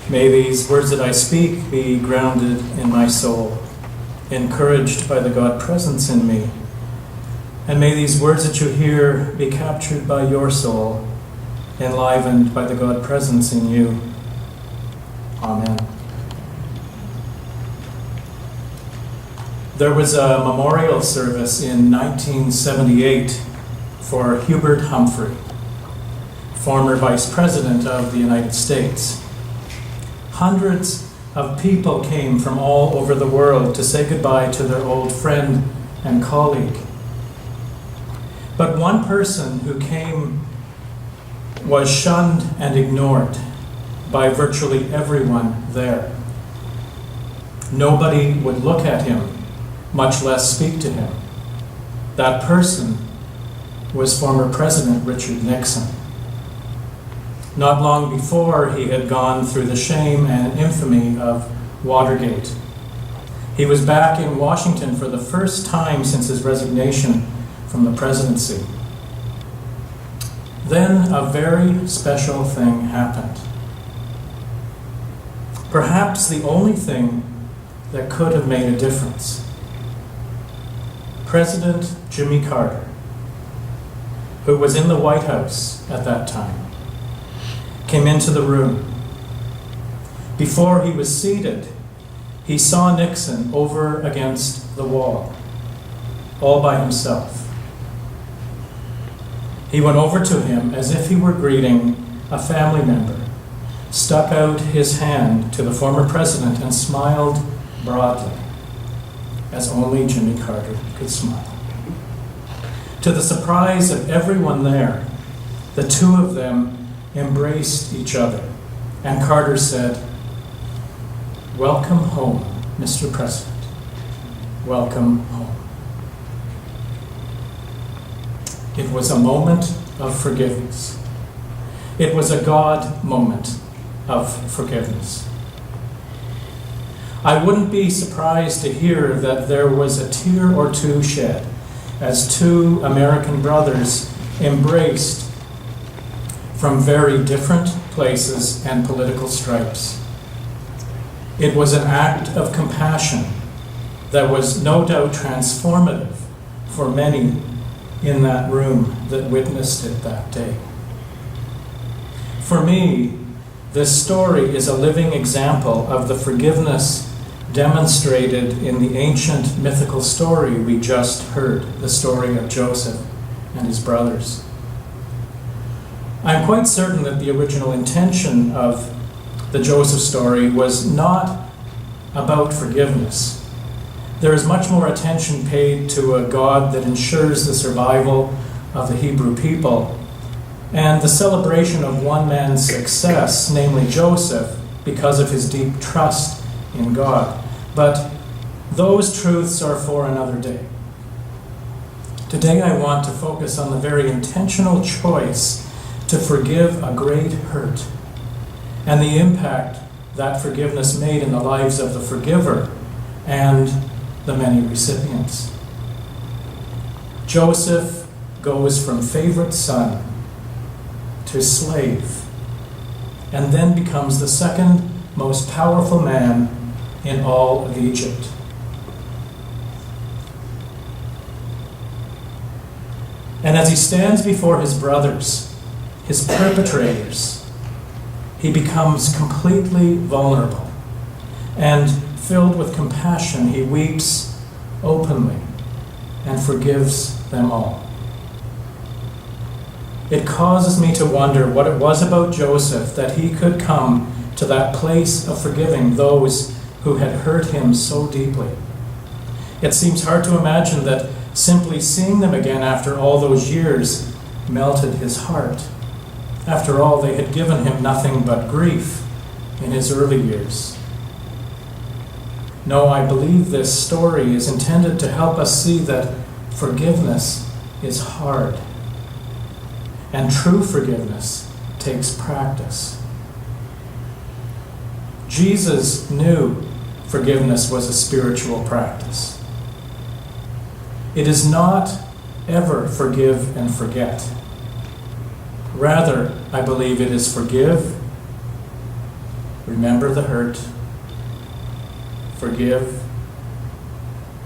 May these words that I speak be grounded in my soul, encouraged by the God presence in me. And may these words that you hear be captured by your soul, enlivened by the God presence in you. Amen. There was a memorial service in 1978 for Hubert Humphrey, former Vice President of the United States. Hundreds of people came from all over the world to say goodbye to their old friend and colleague. But one person who came was shunned and ignored by virtually everyone there. Nobody would look at him, much less speak to him. That person was former President Richard Nixon. Not long before, he had gone through the shame and infamy of Watergate. He was back in Washington for the first time since his resignation from the presidency. Then a very special thing happened. Perhaps the only thing that could have made a difference. President Jimmy Carter, who was in the White House at that time, came into the room. Before he was seated, he saw Nixon over against the wall, all by himself. He went over to him as if he were greeting a family member, stuck out his hand to the former president, and smiled broadly, as only Jimmy Carter could smile. To the surprise of everyone there, the two of them embraced each other, and Carter said, "Welcome home, Mr. President. Welcome home." It was a moment of forgiveness. It was a God moment of forgiveness. I wouldn't be surprised to hear that there was a tear or two shed as two American brothers embraced from very different places and political stripes. It was an act of compassion that was no doubt transformative for many in that room that witnessed it that day. For me, this story is a living example of the forgiveness demonstrated in the ancient mythical story we just heard, the story of Joseph and his brothers. I'm quite certain that the original intention of the Joseph story was not about forgiveness. There is much more attention paid to a God that ensures the survival of the Hebrew people and the celebration of one man's success, namely Joseph, because of his deep trust in God. But those truths are for another day. Today I want to focus on the very intentional choice to forgive a great hurt and the impact that forgiveness made in the lives of the forgiver and the many recipients. Joseph goes from favorite son to slave, and then becomes the second most powerful man in all of Egypt. And as he stands before his brothers, his perpetrators, he becomes completely vulnerable, and filled with compassion, he weeps openly and forgives them all. It causes me to wonder what it was about Joseph that he could come to that place of forgiving those who had hurt him so deeply. It seems hard to imagine that simply seeing them again after all those years melted his heart. After all, they had given him nothing but grief in his early years. No, I believe this story is intended to help us see that forgiveness is hard. And true forgiveness takes practice. Jesus knew forgiveness was a spiritual practice. It is not ever forgive and forget. Rather, I believe it is forgive, remember the hurt, forgive,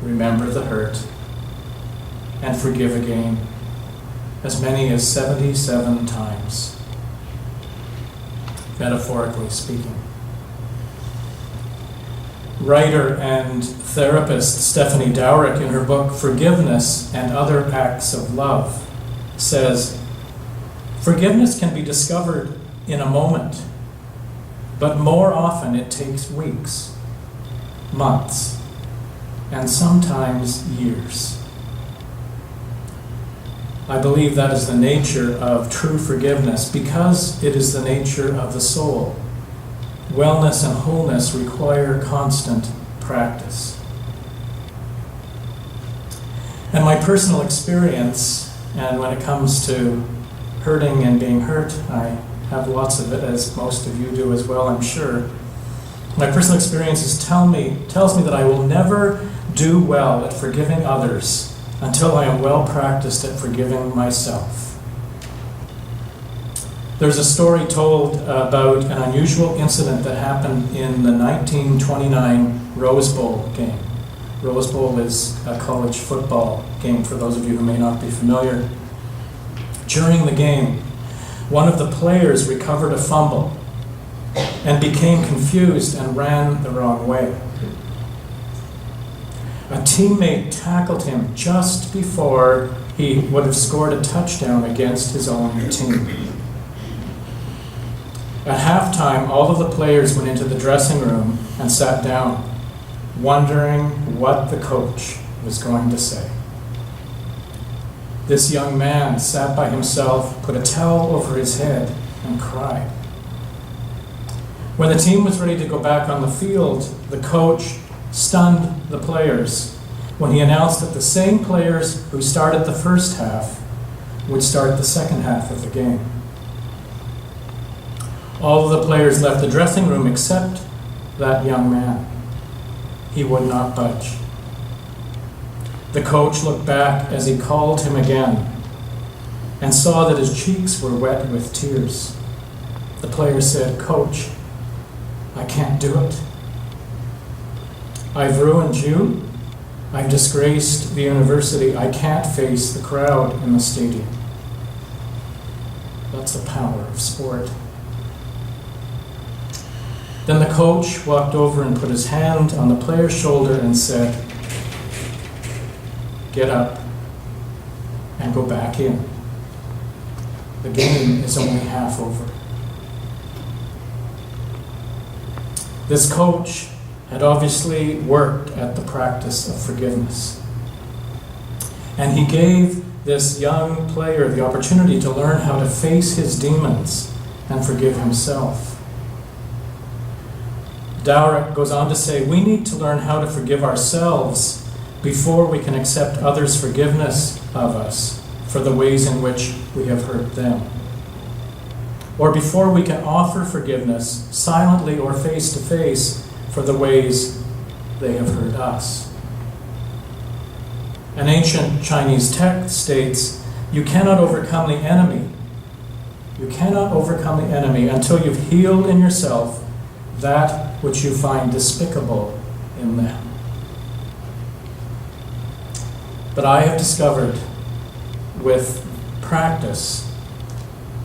remember the hurt, and forgive again, as many as 77 times, metaphorically speaking. Writer and therapist Stephanie Dowrick, in her book Forgiveness and Other Acts of Love, says, "Forgiveness can be discovered in a moment, but more often it takes weeks, months, and sometimes years." I believe that is the nature of true forgiveness because it is the nature of the soul. Wellness and wholeness require constant practice. And my personal experience, and when it comes to hurting and being hurt, I have lots of it, as most of you do as well, I'm sure. My personal experiences tells me that I will never do well at forgiving others until I am well practiced at forgiving myself. There's a story told about an unusual incident that happened in the 1929 Rose Bowl game. Rose Bowl is a college football game, for those of you who may not be familiar. During the game, one of the players recovered a fumble and became confused and ran the wrong way. A teammate tackled him just before he would have scored a touchdown against his own team. At halftime, all of the players went into the dressing room and sat down, wondering what the coach was going to say. This young man sat by himself, put a towel over his head, and cried. When the team was ready to go back on the field, the coach stunned the players when he announced that the same players who started the first half would start the second half of the game. All of the players left the dressing room except that young man. He would not budge. The coach looked back as he called him again and saw that his cheeks were wet with tears. The player said, "Coach, I can't do it. I've ruined you. I've disgraced the university. I can't face the crowd in the stadium." That's the power of sport. Then the coach walked over and put his hand on the player's shoulder and said, "Get up and go back in. The game is only half over." This coach had obviously worked at the practice of forgiveness. And he gave this young player the opportunity to learn how to face his demons and forgive himself. Dowrick goes on to say, we need to learn how to forgive ourselves before we can accept others' forgiveness of us for the ways in which we have hurt them. Or before we can offer forgiveness silently or face to face for the ways they have hurt us. An ancient Chinese text states, you cannot overcome the enemy. You cannot overcome the enemy until you've healed in yourself that which you find despicable in them. But I have discovered with practice,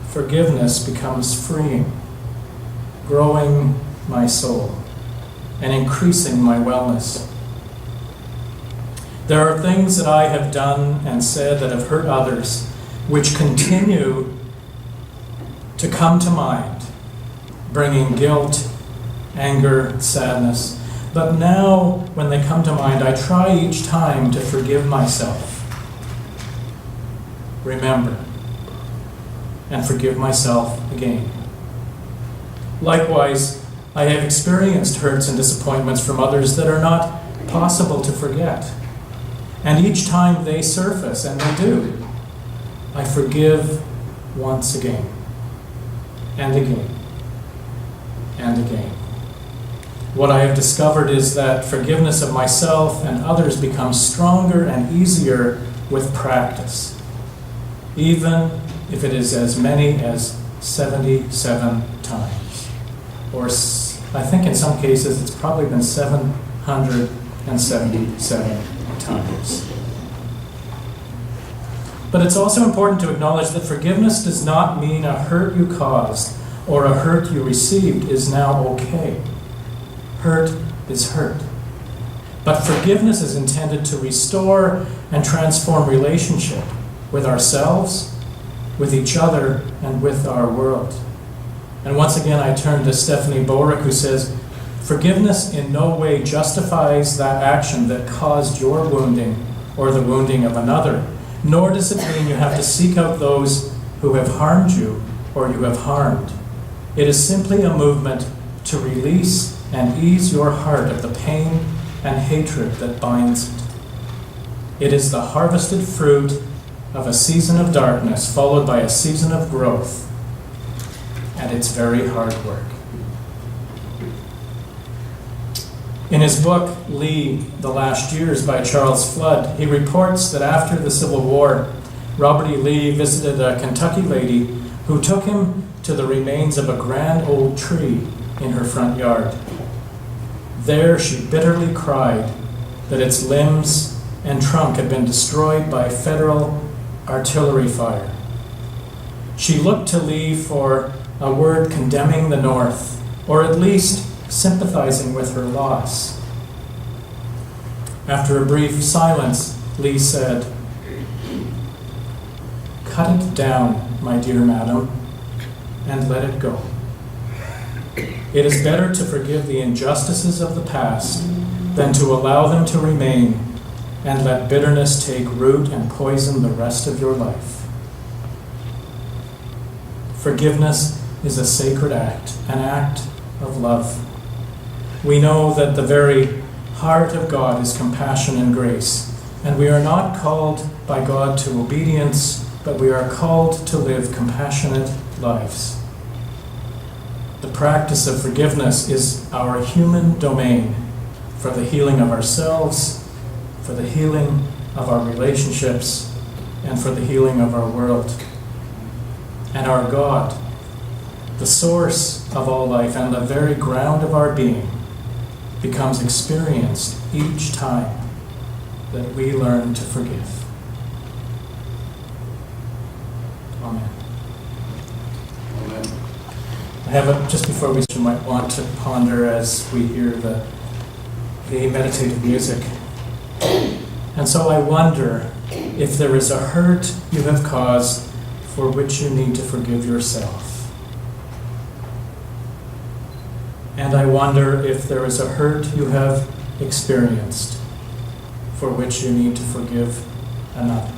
forgiveness becomes freeing, growing my soul, and increasing my wellness. There are things that I have done and said that have hurt others, which continue to come to mind, bringing guilt, anger, sadness. But now, when they come to mind, I try each time to forgive myself, remember, and forgive myself again. Likewise, I have experienced hurts and disappointments from others that are not possible to forget. And each time they surface, and they do, I forgive once again, and again, and again. What I have discovered is that forgiveness of myself and others becomes stronger and easier with practice, even if it is as many as 77 times, or I think in some cases it's probably been 777 times. But it's also important to acknowledge that forgiveness does not mean a hurt you caused or a hurt you received is now okay. Hurt is hurt. But forgiveness is intended to restore and transform relationship with ourselves, with each other, and with our world. And once again, I turn to Stephanie Borick, who says, forgiveness in no way justifies that action that caused your wounding or the wounding of another, nor does it mean you have to seek out those who have harmed you or you have harmed. It is simply a movement to release and ease your heart of the pain and hatred that binds it. It is the harvested fruit of a season of darkness followed by a season of growth, and it's very hard work. In his book, Lee, The Last Years by Charles Flood, he reports that after the Civil War, Robert E. Lee visited a Kentucky lady who took him to the remains of a grand old tree in her front yard. There she bitterly cried that its limbs and trunk had been destroyed by Federal artillery fire. She looked to Lee for a word condemning the North, or at least sympathizing with her loss. After a brief silence, Lee said, "Cut it down, my dear madam, and let it go. It is better to forgive the injustices of the past than to allow them to remain and let bitterness take root and poison the rest of your life." Forgiveness is a sacred act, an act of love. We know that the very heart of God is compassion and grace, and we are not called by God to obedience, but we are called to live compassionate lives. The practice of forgiveness is our human domain for the healing of ourselves, for the healing of our relationships, and for the healing of our world. And our God, the source of all life and the very ground of our being, becomes experienced each time that we learn to forgive. Amen. Amen. I have just before we might want to ponder as we hear the meditative music. And so I wonder if there is a hurt you have caused for which you need to forgive yourself. And I wonder if there is a hurt you have experienced for which you need to forgive another.